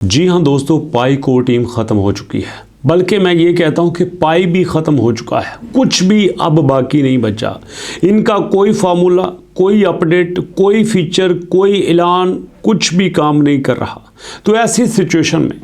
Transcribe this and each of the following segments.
जी हाँ दोस्तों, पाई core team ख़त्म हो चुकी है। बल्कि मैं ये कहता हूँ कि पाई भी ख़त्म हो चुका है। कुछ भी अब बाकी नहीं बचा। इनका कोई फार्मूला, कोई अपडेट, कोई फीचर, कोई ऐलान कुछ भी काम नहीं कर रहा। तो ऐसी सिचुएशन में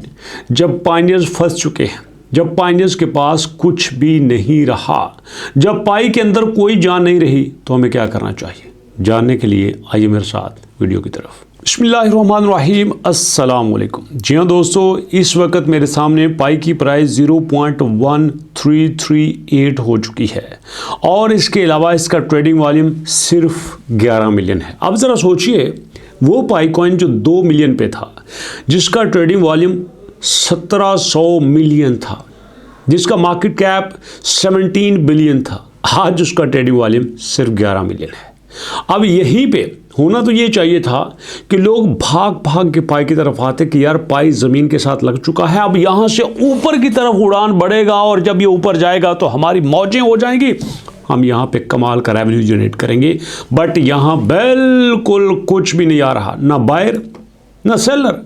जब पायनियर्स फंस चुके हैं, जब पायनियर्स के पास कुछ भी नहीं रहा, जब पाई के अंदर कोई जान नहीं रही, तो हमें क्या करना चाहिए? जानने के लिए आइए मेरे साथ वीडियो की तरफ। बिस्मिल्लाहिर्रहमानिर्रहीम, अस्सलाम वालेकुम। जी हाँ दोस्तों, इस वक्त मेरे सामने पाई की प्राइस 0.1338 हो चुकी है और इसके अलावा इसका ट्रेडिंग वॉल्यूम सिर्फ 11 मिलियन है। अब ज़रा सोचिए, वो पाई कॉइन जो 2 मिलियन पे था, जिसका ट्रेडिंग वॉल्यूम 1700 मिलियन था, जिसका मार्केट कैप 17 बिलियन था, आज उसका ट्रेडिंग वॉल्यूम सिर्फ 11 मिलियन है। अब यहीं पे होना तो ये चाहिए था कि लोग भाग भाग के पाई की तरफ आते कि यार पाई ज़मीन के साथ लग चुका है, अब यहाँ से ऊपर की तरफ उड़ान बढ़ेगा और जब ये ऊपर जाएगा तो हमारी मौजें हो जाएंगी, हम यहाँ पे कमाल का रेवेन्यू जनरेट करेंगे। बट यहाँ बिल्कुल कुछ भी नहीं आ रहा, ना बायर ना सेलर।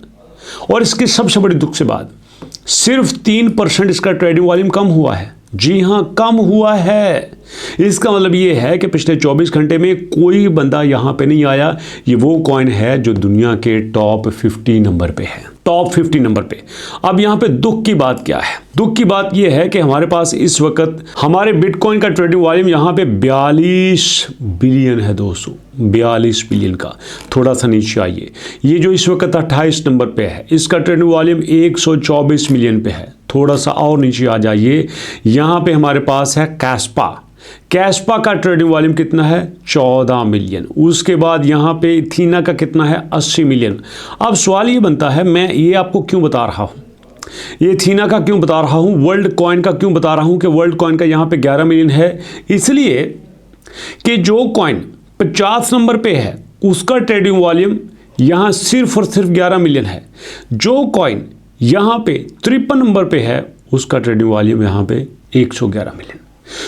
और इसकी सबसे बड़ी दुख से बात, सिर्फ 3% इसका ट्रेडिंग वॉल्यूम कम हुआ है। जी हाँ, कम हुआ है। इसका मतलब ये है कि पिछले 24 घंटे में कोई बंदा यहाँ पे नहीं आया। ये वो कॉइन है जो दुनिया के टॉप 50 नंबर पे है, टॉप 50 नंबर पे। अब यहाँ पे दुख की बात क्या है? दुख की बात ये है कि हमारे पास इस वक्त हमारे बिटकॉइन का ट्रेडिंग वॉल्यूम यहाँ पे 42 बिलियन है दोस्तों, 42 बिलियन का। थोड़ा सा नीचे आइए, ये जो इस वक्त 28 नंबर पे है, इसका ट्रेडिंग वॉल्यूम 124 मिलियन पे है। थोड़ा सा और नीचे आ जाइए, यहाँ पे हमारे पास है कैस्पा। कैस्पा का ट्रेडिंग वॉल्यूम कितना है? 14 मिलियन। उसके बाद यहाँ पे इथीना का कितना है? 80 मिलियन। अब सवाल ये बनता है, मैं ये आपको क्यों बता रहा हूँ, ये इथीना का क्यों बता रहा हूँ, वर्ल्ड कॉइन का क्यों बता रहा हूँ कि वर्ल्ड कॉइन का यहाँ पे 11 मिलियन है? इसलिए कि जो कॉइन 50 नंबर पे है उसका ट्रेडिंग वॉल्यूम यहाँ सिर्फ और सिर्फ 11 मिलियन है। जो कॉइन यहाँ पे 53 नंबर पे है उसका ट्रेडिंग वॉल्यूम यहाँ पे 111 मिलियन।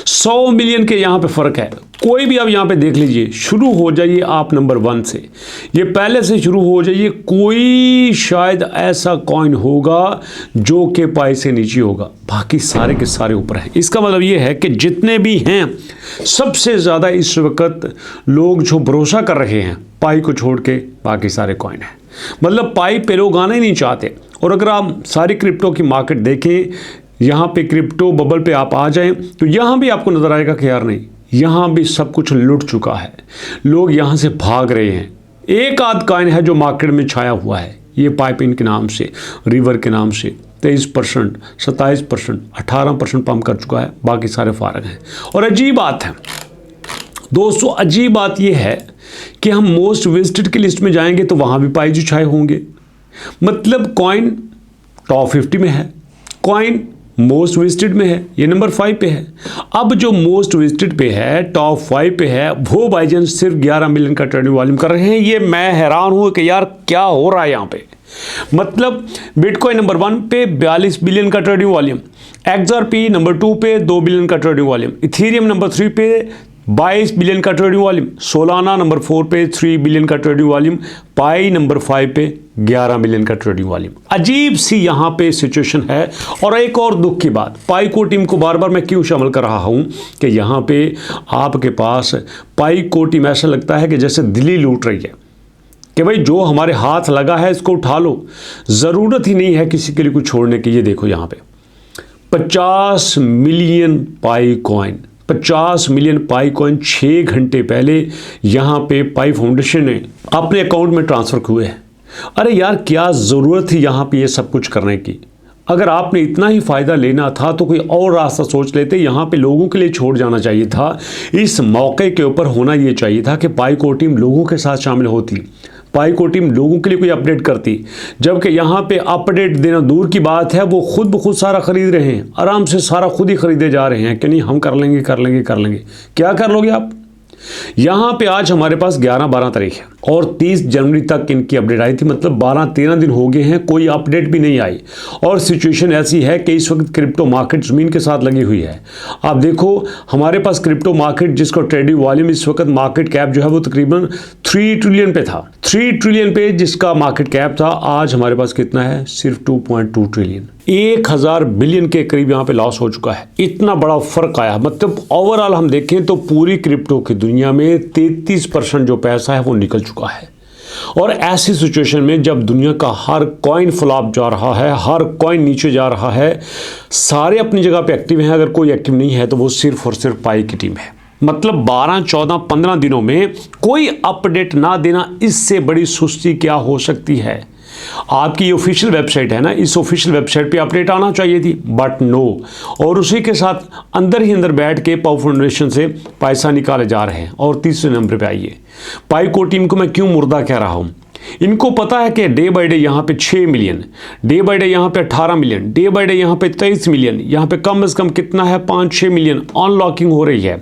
100 मिलियन के यहाँ पे फ़र्क है। कोई भी आप यहाँ पे देख लीजिए, शुरू हो जाइए आप नंबर 1 से, ये पहले से शुरू हो जाइए। कोई शायद ऐसा कॉइन होगा जो कि पाई से नीचे होगा, बाकी सारे के सारे ऊपर हैं। इसका मतलब ये है कि जितने भी हैं, सबसे ज़्यादा इस वक्त लोग जो भरोसा कर रहे हैं पाई को छोड़ के, बाकी सारे कॉइन हैं। मतलब पाई पे लोग आना ही नहीं चाहते। और अगर आप सारी क्रिप्टो की मार्केट देखें, यहाँ पे क्रिप्टो बबल पे आप आ जाएं तो यहाँ भी आपको नज़र आएगा कि यार नहीं, यहाँ भी सब कुछ लुट चुका है, लोग यहाँ से भाग रहे हैं। एक आध कॉइन है जो मार्केट में छाया हुआ है, ये पाइपिन के नाम से, रिवर के नाम से 23%, 27%, 18% पंप कर चुका है, बाकी सारे फारग हैं। और अजीब बात है दोस्तों, अजीब बात यह है कि हम मोस्ट विजिटेड की लिस्ट में जाएंगे तो वहाँ भी पाई जो छाए होंगे। मतलब कॉइन टॉप 50 में है, कॉइन मोस्ट विजिटेड में है, ये नंबर 5 पे है। अब जो मोस्ट विजिटेड पे है, टॉप 5 पे है, वो भाईजान सिर्फ 11 मिलियन का ट्रेडिंग वॉल्यूम कर रहे हैं। ये मैं हैरान हूँ कि यार क्या हो रहा है यहाँ पे। मतलब बिटकॉइन नंबर 1 पे 42 बिलियन का ट्रेडिंग वॉल्यूम, XRP नंबर 2 पे 2 बिलियन का ट्रेडिंग वॉल्यूम, इथेरियम नंबर 3 पे 22 बिलियन का ट्रेडिंग वॉल्यूम, सोलाना नंबर 4 पे 3 बिलियन का ट्रेडिंग वॉल्यूम, पाई नंबर 5 पे 11 मिलियन का ट्रेडिंग वॉल्यूम। अजीब सी यहाँ पे सिचुएशन है। और एक और दुख की बात, पाई को टीम को बार बार मैं क्यों शामिल कर रहा हूँ कि यहाँ पे आपके पास पाई को टीम ऐसा लगता है कि जैसे दिल्ली लूट रही है कि भाई जो हमारे हाथ लगा है इसको उठा लो, ज़रूरत ही नहीं है किसी के लिए कुछ छोड़ने की। ये देखो यहाँ पे 50 मिलियन पाई कॉइन, 50 मिलियन पाई कॉइन 6 घंटे पहले यहाँ पे पाई फाउंडेशन ने अपने अकाउंट में ट्रांसफ़र हुए हैं। अरे यार, क्या ज़रूरत थी यहाँ पे ये सब कुछ करने की? अगर आपने इतना ही फ़ायदा लेना था तो कोई और रास्ता सोच लेते। यहाँ पे लोगों के लिए छोड़ जाना चाहिए था। इस मौके के ऊपर होना ये चाहिए था कि पाई को टीम लोगों के साथ शामिल होती, पाई को टीम लोगों के लिए कोई अपडेट करती। जबकि यहाँ पे अपडेट देना दूर की बात है, वो खुद ब खुद सारा ख़रीद रहे हैं, आराम से सारा खुद ही ख़रीदे जा रहे हैं कि नहीं हम कर लेंगे कर लेंगे कर लेंगे। क्या कर लोगे आप? यहाँ पे आज हमारे पास 11-12 तारीख है और 30 जनवरी तक इनकी अपडेट आई थी, मतलब 12-13 दिन हो गए हैं, कोई अपडेट भी नहीं आई। और सिचुएशन ऐसी है कि इस वक्त क्रिप्टो मार्केट ज़मीन के साथ लगी हुई है। आप देखो हमारे पास क्रिप्टो मार्केट जिसका ट्रेडिंग वॉल्यूम इस वक्त मार्केट कैप जो है वो तकरीबन 3 ट्रिलियन पे था। 3 ट्रिलियन पे जिसका मार्केट कैप था, आज हमारे पास कितना है? सिर्फ 2.2 ट्रिलियन। 1000 बिलियन के करीब यहाँ पे लॉस हो चुका है। इतना बड़ा फर्क आया, मतलब ओवरऑल हम देखें तो पूरी क्रिप्टो की दुनिया में 33% जो पैसा है वो निकल चुका है। और ऐसी सिचुएशन में जब दुनिया का हर कॉइन फ्लॉप जा रहा है, हर कॉइन नीचे जा रहा है, सारे अपनी जगह पे एक्टिव हैं, अगर कोई एक्टिव नहीं है तो वो सिर्फ और सिर्फ पाई की टीम है। मतलब 12, 14, 15 दिनों में कोई अपडेट ना देना, इससे बड़ी सुस्ती क्या हो सकती है। आपकी ये ऑफिशियल वेबसाइट है ना, इस ऑफिशियल वेबसाइट पे अपडेट आना चाहिए थी, बट नो। और उसी के साथ अंदर ही अंदर बैठ के पाई फाउंडेशन से पैसा निकाले जा रहे हैं। और तीसरे नंबर पे आइए, पाई को टीम को मैं क्यों मुर्दा कह रहा हूँ। इनको पता है कि डे बाय डे यहाँ पे 6 मिलियन, डे बाय डे यहाँ पे 18 मिलियन, डे बाय डे यहाँ पे 23 मिलियन, यहाँ पे कम से कम कितना है 5-6 मिलियन अनलॉकिंग हो रही है।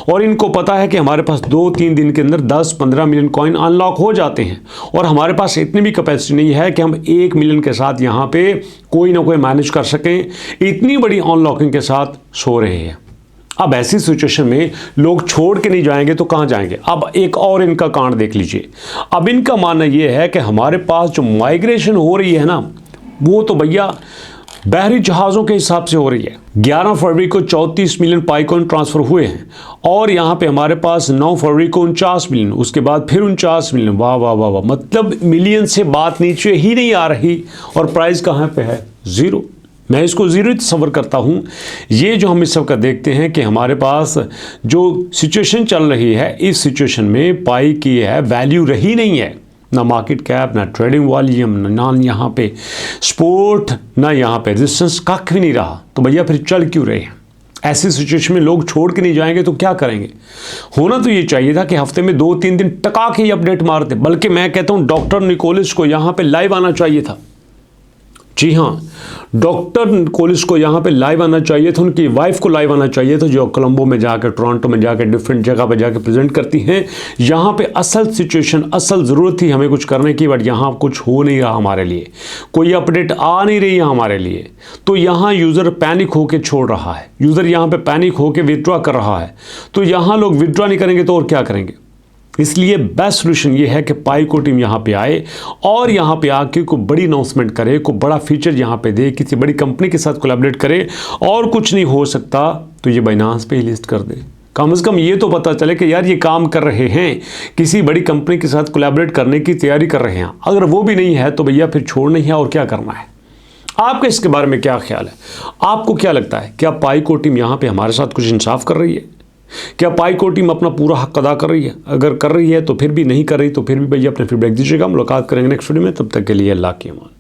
और इनको पता है कि हमारे पास 2-3 दिन के अंदर 10-15 मिलियन कॉइन अनलॉक हो जाते हैं। और हमारे पास इतनी भी कैपेसिटी नहीं है कि हम 1 मिलियन के साथ यहाँ पे कोई ना कोई मैनेज कर सकें। इतनी बड़ी अनलॉकिंग के साथ सो रहे हैं। अब ऐसी सिचुएशन में लोग छोड़ के नहीं जाएंगे तो कहाँ जाएंगे। अब एक और इनका कांड देख लीजिए। अब इनका मानना यह है कि हमारे पास जो माइग्रेशन हो रही है ना, वो तो भैया बहरी जहाज़ों के हिसाब से हो रही है। 11 फरवरी को 34 मिलियन पाईकॉइन ट्रांसफ़र हुए हैं और यहाँ पे हमारे पास 9 फरवरी को 49 मिलियन, उसके बाद फिर 49 मिलियन। वाह वाह वाह वाह, मतलब मिलियन से बात नीचे ही नहीं आ रही और प्राइस कहाँ पे है? ज़ीरो। मैं इसको ज़ीरो ही तस्वर करता हूँ। ये जो हम इस सब का देखते हैं कि हमारे पास जो सिचुएशन चल रही है, इस सिचुएशन में पाई की है वैल्यू रही नहीं है, ना मार्केट कैप, ना ट्रेडिंग वॉल्यूम, ना यहाँ पे सपोर्ट, ना यहाँ पे रेजिस्टेंस, कख भी नहीं रहा। तो भैया फिर चल क्यों रहे हैं? ऐसी सिचुएशन में लोग छोड़ के नहीं जाएंगे तो क्या करेंगे? होना तो ये चाहिए था कि हफ्ते में 2-3 दिन टका के ही अपडेट मारते। बल्कि मैं कहता हूँ डॉक्टर निकोलस को यहाँ पे लाइव आना चाहिए था। जी हाँ, डॉक्टर निकोलस को यहाँ पे लाइव आना चाहिए था, उनकी वाइफ को लाइव आना चाहिए था, जो कोलंबो में जाकर, टोरंटो में जाकर, डिफरेंट जगह पे जाकर प्रेजेंट करती हैं। यहाँ पे असल सिचुएशन, असल ज़रूरत थी हमें कुछ करने की, बट यहाँ कुछ हो नहीं रहा हमारे लिए, कोई अपडेट आ नहीं रही है हमारे लिए। तो यहाँ यूज़र पैनिक होकर छोड़ रहा है, यूज़र यहाँ पे पैनिक होकर विड्रॉ कर रहा है। तो यहाँ लोग विड्रॉ नहीं करेंगे तो और क्या करेंगे? इसलिए बेस्ट सोल्यूशन ये है कि पाई को टीम यहाँ पे आए और यहाँ पे आके कोई बड़ी अनाउंसमेंट करे, कोई बड़ा फीचर यहाँ पे दे, किसी बड़ी कंपनी के साथ कोलैबोरेट करे। और कुछ नहीं हो सकता तो ये बाइनांस पे ही लिस्ट कर दे। कम से कम ये तो पता चले कि यार ये काम कर रहे हैं, किसी बड़ी कंपनी के साथ कोलैबोरेट करने की तैयारी कर रहे हैं। अगर वो भी नहीं है तो भैया फिर छोड़ना ही है और क्या करना है। आपका इसके बारे में क्या ख्याल है? आपको क्या लगता है, क्या पाई को टीम यहाँ पे हमारे साथ कुछ इंसाफ कर रही है? क्या पाई को टीम अपना पूरा हक अदा कर रही है? अगर कर रही है तो फिर भी, नहीं कर रही तो फिर भी भैया अपने फीडबैक दीजिएगा। मुलाकात करेंगे नेक्स्ट वीडियो में, तब तक के लिए अल्लाह की अमान।